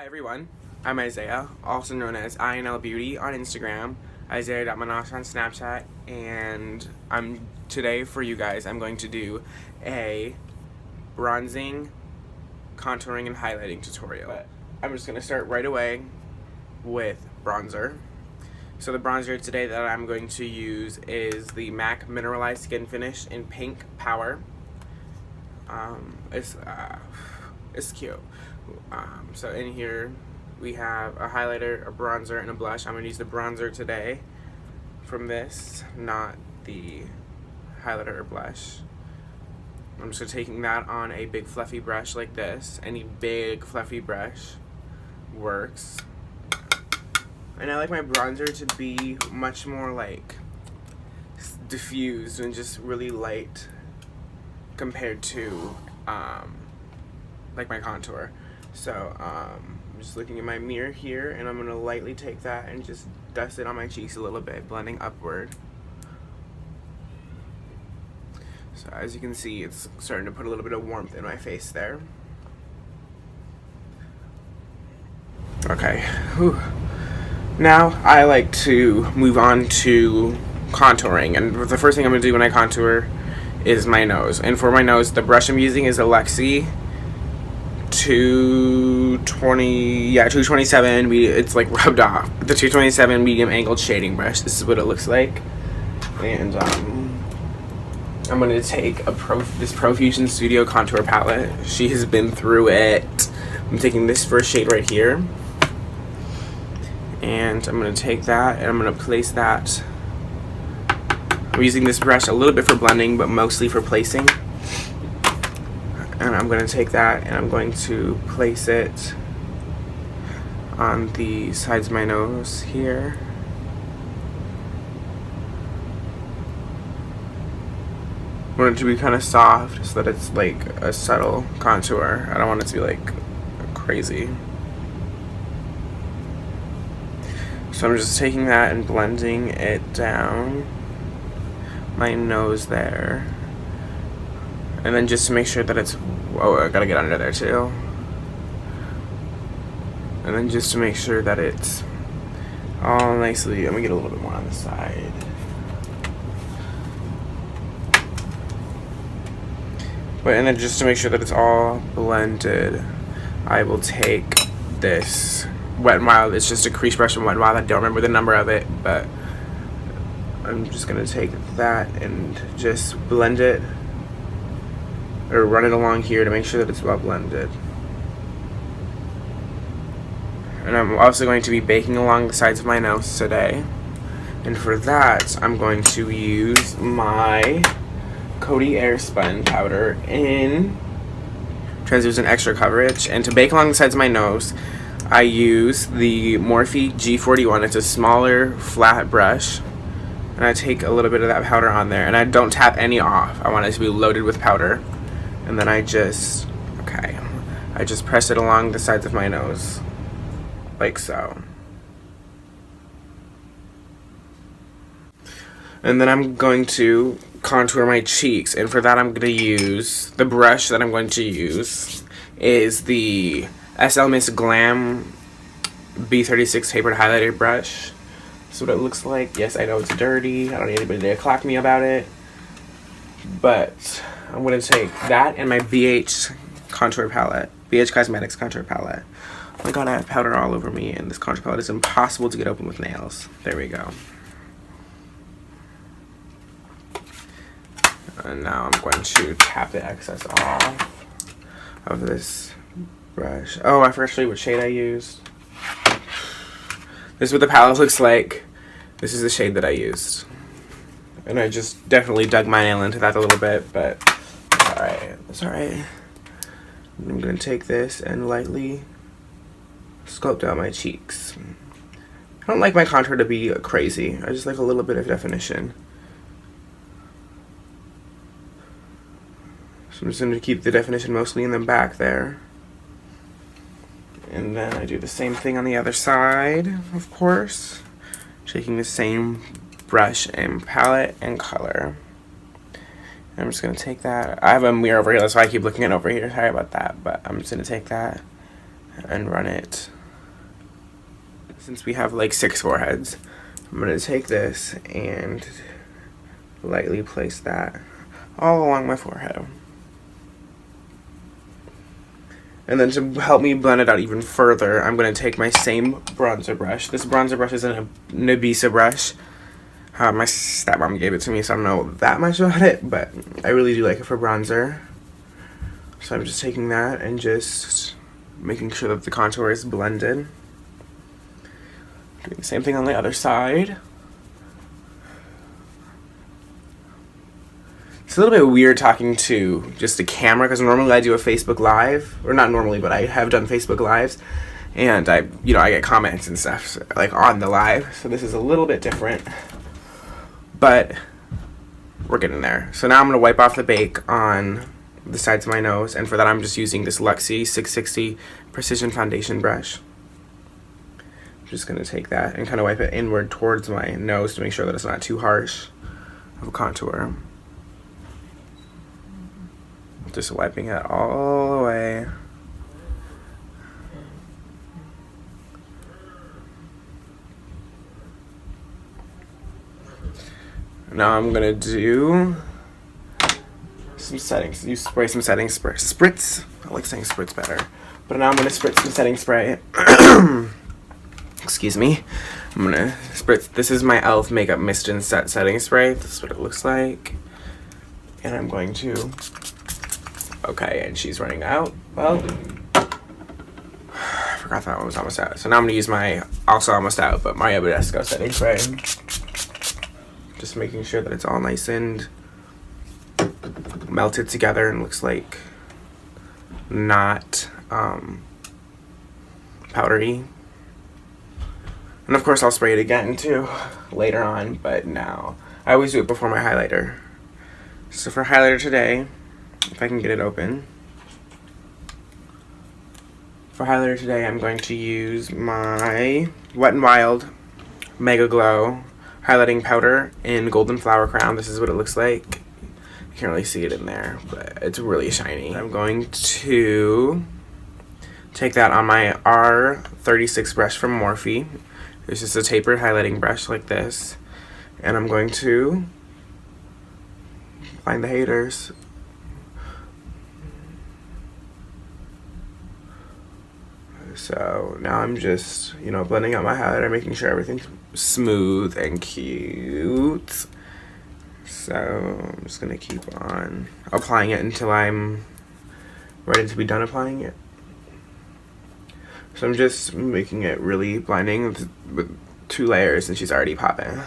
Hi everyone, I'm Isaiah, also known as INL Beauty on Instagram, Isaiah.Manash on Snapchat, and today for you guys I'm going to do a bronzing, contouring, and highlighting tutorial. But I'm just going to start right away with bronzer. So the bronzer today that I'm going to use is the MAC Mineralize Skin Finish in Pink Power. It's cute. So in here we have a highlighter, a bronzer, and a blush. I'm going to use the bronzer today from this, not the highlighter or blush. I'm just taking that on a big fluffy brush like this. Any big fluffy brush works. And I like my bronzer to be much more like diffused and just really light compared to like my contour. So I'm just looking in my mirror here, and I'm gonna lightly take that and just dust it on my cheeks a little bit, blending upward. So as you can see, it's starting to put a little bit of warmth in my face there. Okay. Whew. Now I like to move on to contouring, and the first thing I'm gonna do when I contour is my nose. And for my nose, the brush I'm using is a Lexi 227. It's like rubbed off. The 227 medium angled shading brush. This is what it looks like. And I'm gonna take this Profusion Studio contour palette. She has been through it. I'm taking this first shade right here, and I'm gonna take that and I'm gonna place that. I'm using this brush a little bit for blending, but mostly for placing. And I'm going to take that and I'm going to place it on the sides of my nose here. I want it to be kind of soft so that it's like a subtle contour. I don't want it to be like crazy. So I'm just taking that and blending it down my nose there. And then just to make sure that it's, oh, I gotta get under there too. And then just to make sure that it's all nicely, let me get a little bit more on the side. And then just to make sure that it's all blended, I will take this Wet n Wild. It's just a crease brush from Wet n Wild. I don't remember the number of it, but I'm just gonna take that and just blend it, or run it along here to make sure that it's well blended. And I'm also going to be baking along the sides of my nose today. And for that, I'm going to use my Coty Airspun powder in Translucent Extra Coverage. And to bake along the sides of my nose, I use the Morphe G41. It's a smaller, flat brush. And I take a little bit of that powder on there. And I don't tap any off. I want it to be loaded with powder. And then I just press it along the sides of my nose, like so. And then I'm going to contour my cheeks, and for that I'm going to use, the brush that I'm going to use is the SL Miss Glam B36 tapered highlighter brush. That's what it looks like. Yes, I know it's dirty. I don't need anybody to clap me about it. But I'm going to take that and my BH contour palette, BH Cosmetics contour palette. Oh my god, I have powder all over me, and this contour palette is impossible to get open with nails. There we go. And now I'm going to tap the excess off of this brush. Oh, I forgot to show you what shade I used. This is what the palette looks like. This is the shade that I used. And I just definitely dug my nail into that a little bit, but it's alright. It's alright. I'm going to take this and lightly sculpt out my cheeks. I don't like my contour to be crazy. I just like a little bit of definition. So I'm just going to keep the definition mostly in the back there. And then I do the same thing on the other side, of course. Taking the same brush and palette and color. And I'm just going to take that. I have a mirror over here, that's why I keep looking at over here. Sorry about that, but I'm just going to take that and run it. Since we have like 6 foreheads, I'm going to take this and lightly place that all along my forehead. And then to help me blend it out even further, I'm going to take my same bronzer brush. This bronzer brush is a Nabisa brush. My stepmom gave it to me, so I don't know that much about it, but I really do like it for bronzer. So I'm just taking that and just making sure that the contour is blended. Doing the same thing on the other side. It's a little bit weird talking to just a camera, because normally I do a Facebook Live, or not normally, but I have done Facebook Lives, and I get comments and stuff like on the live, so this is a little bit different, but we're getting there. So now I'm going to wipe off the bake on the sides of my nose, and for that I'm just using this Luxie 660 Precision Foundation brush. I'm just going to take that and kind of wipe it inward towards my nose to make sure that it's not too harsh of a contour. Just wiping it all away. Now I'm gonna do some settings. You spray some setting spray. Spritz. I like saying spritz better. But now I'm gonna spritz some setting spray. Excuse me. I'm gonna spritz. This is my e.l.f. Makeup Mist and Set setting spray. This is what it looks like. And I'm going to. Okay, and she's running out. Well, I forgot that one was almost out. So now I'm gonna use my also almost out, but Mario Badescu setting spray. Just making sure that it's all nice and melted together and looks like not powdery. And of course I'll spray it again too later on, but now I always do it before my highlighter. So for highlighter today, if I can get it open. For highlighter today, I'm going to use my Wet n Wild Mega Glow highlighting powder in Golden Flower Crown. This is what it looks like. You can't really see it in there, but it's really shiny. I'm going to take that on my R36 brush from Morphe. It's just a tapered highlighting brush like this. And I'm going to find the haters. So now I'm just, blending out my highlighter, making sure everything's smooth and cute. So I'm just going to keep on applying it until I'm ready to be done applying it. So I'm just making it really blinding with 2 layers, and she's already popping.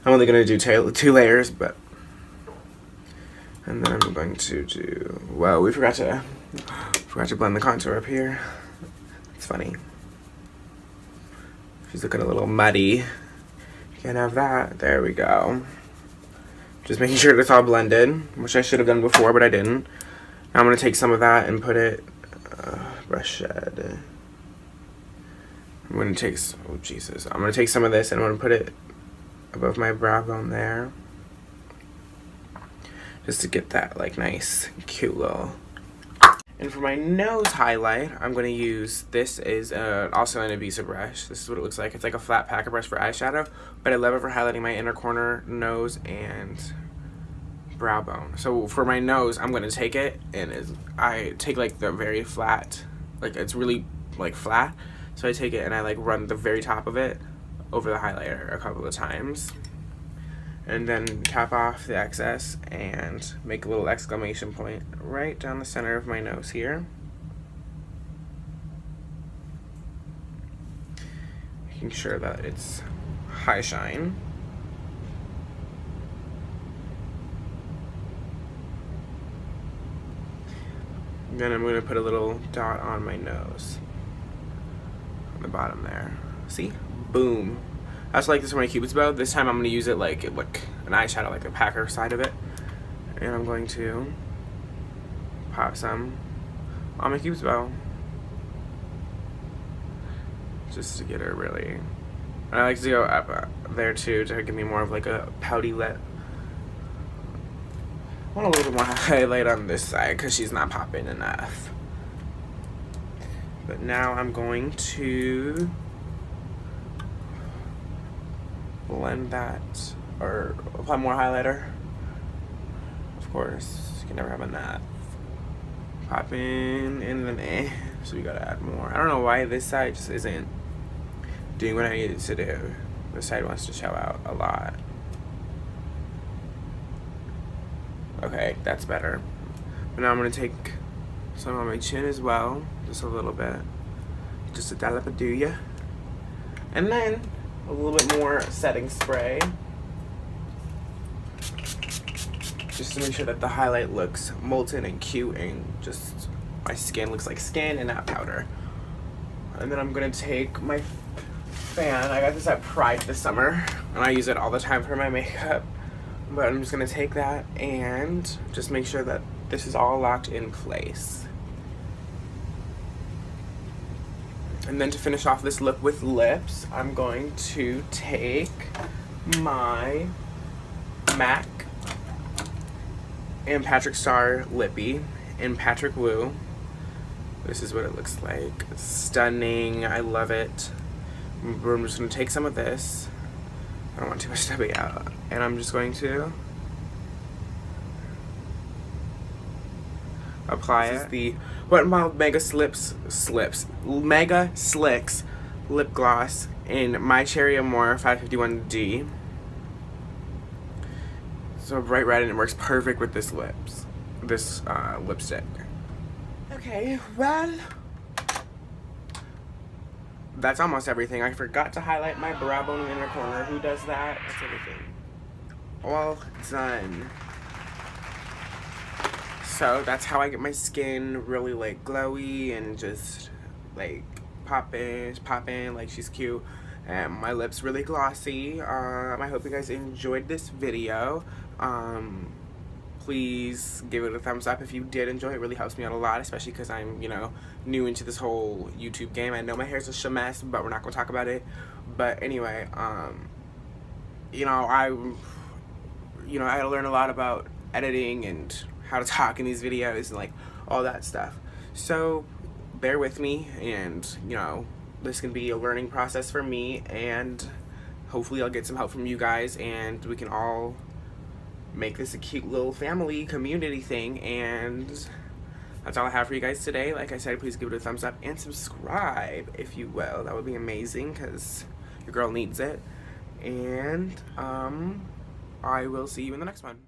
I'm only going to do 2 layers, but... And then I'm going to do... Well, we forgot to blend the contour up here. It's funny. She's looking a little muddy. Can't have that. There we go. Just making sure it's all blended, which I should have done before, but I didn't. Now I'm going to take some of that and put it... brush shed. I'm going to take... Oh, Jesus. I'm going to take some of this and I'm going to put it above my brow bone there. Just to get that, nice, cute little... And for my nose highlight, I'm going to use, this is also an Nabisa brush. This is what it looks like. It's like a flat packer brush for eyeshadow, but I love it for highlighting my inner corner, nose, and brow bone. So for my nose, I'm going to take it, and I take the very flat, it's really flat. So I take it and I run the very top of it over the highlighter a couple of times. And then tap off the excess and make a little exclamation point right down the center of my nose here. Making sure that it's high shine. Then I'm going to put a little dot on my nose. On the bottom there. See? Boom. I also like this for my Cupid's bow. This time I'm going to use it like an eyeshadow, like the packer side of it. And I'm going to pop some on my Cupid's bow. Just to get her really... And I like to go up there too to give me more of a pouty lip. I want a little bit more highlight on this side because she's not popping enough. But now I'm going to blend that, or apply more highlighter. Of course, you can never have a nap. Pop in and then so we gotta add more. I don't know why this side just isn't doing what I need it to do. This side wants to show out a lot. Okay, that's better. But now I'm gonna take some on my chin as well, just a little bit. Just a dollop-a-doo-ya. And then a little bit more setting spray. Just to make sure that the highlight looks molten and cute and just my skin looks like skin and not powder. And then I'm gonna take my fan. I got this at Pride this summer and I use it all the time for my makeup. But I'm just gonna take that and just make sure that this is all locked in place. And then to finish off this look with lips, I'm going to take my MAC and Patrick Starrr Lippy in Patrick Woo. This is what it looks like. It's stunning. I love it. I'm just gonna take some of this. I don't want too much to be out. And I'm just going to apply it. This is the Wet n Wild Megaslicks lip gloss in My Cherry Amour 551D. So bright red, and it works perfect with this lipstick. Okay, well, that's almost everything. I forgot to highlight my brow bone in the inner corner. Who does that? That's everything. All done. So that's how I get my skin really like glowy and just like popping, like she's cute. And my lips really glossy. I hope you guys enjoyed this video. Please give it a thumbs up if you did enjoy it. It really helps me out a lot, especially because I'm, you know, new into this whole YouTube game. I know my hair's a mess, but we're not gonna talk about it. But anyway, you know, I had to learn a lot about editing and how to talk in these videos and like all that stuff. So bear with me, and you know, this can be a learning process for me, and hopefully I'll get some help from you guys and we can all make this a cute little family community thing. And that's all I have for you guys today. Like I said, please give it a thumbs up and subscribe if you will. That would be amazing because your girl needs it. And I will see you in the next one.